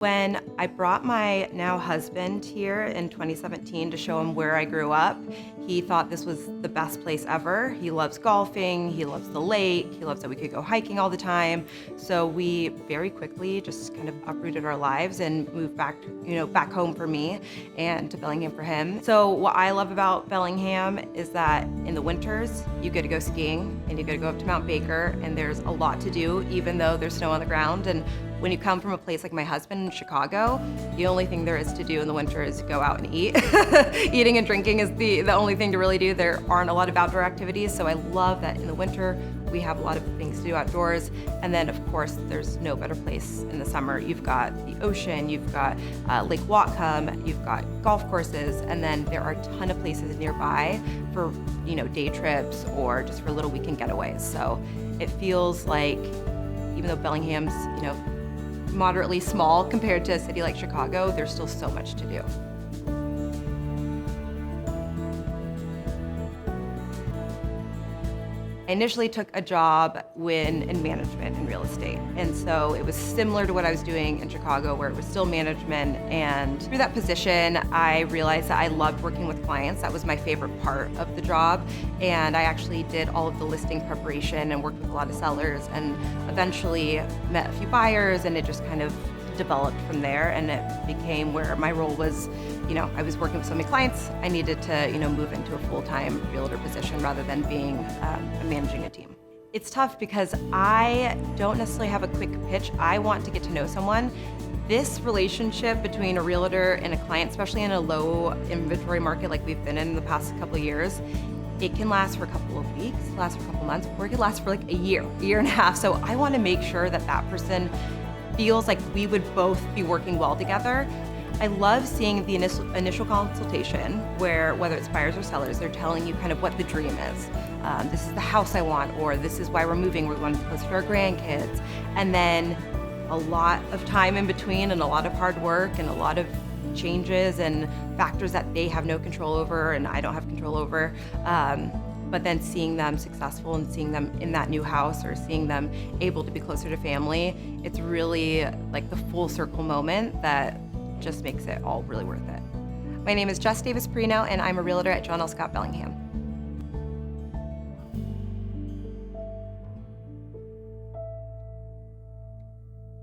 When I brought my now husband here in 2017 to show him where I grew up, he thought this was the best place ever. He loves golfing, he loves the lake, he loves that we could go hiking all the time. So we very quickly just kind of uprooted our lives and moved back, back home for me and to Bellingham for him. So what I love about Bellingham is that in the winters, you get to go skiing and you get to go up to Mount Baker, and there's a lot to do, even though there's snow on the ground. And when you come from a place like my husband in Chicago, the only thing there is to do in the winter is go out and eat. Eating and drinking is the only thing to really do. There aren't a lot of outdoor activities, so I love that in the winter we have a lot of things to do outdoors. And then of course, there's no better place in the summer. You've got the ocean, you've got Lake Whatcom, you've got golf courses, and then there are a ton of places nearby for day trips or just for little weekend getaways. So it feels like, even though Bellingham's moderately small compared to a city like Chicago, there's still so much to do. I initially took a job in management in real estate. And so it was similar to what I was doing in Chicago, where it was still management. And through that position, I realized that I loved working with clients. That was my favorite part of the job. And I actually did all of the listing preparation and worked with a lot of sellers, and eventually met a few buyers, and it just kind of developed from there. And it became where my role was, I was working with so many clients, I needed to, move into a full-time realtor position rather than being managing a team. It's tough because I don't necessarily have a quick pitch. I want to get to know someone. This relationship between a realtor and a client, especially in a low inventory market like we've been in the past couple of years, it can last for a couple of weeks, last for a couple of months, or it could last for like a year and a half. So I want to make sure that that person feels like we would both be working well together. I love seeing the initial consultation where, whether it's buyers or sellers, they're telling you kind of what the dream is. This is the house I want, or this is why we're moving, we're going to be closer to our grandkids. And then a lot of time in between, and a lot of hard work, and a lot of changes and factors that they have no control over and I don't have control over. But then seeing them successful and seeing them in that new house, or seeing them able to be closer to family, it's really like the full circle moment that just makes it all really worth it. My name is Jess Davis-Perrino, and I'm a realtor at John L. Scott Bellingham.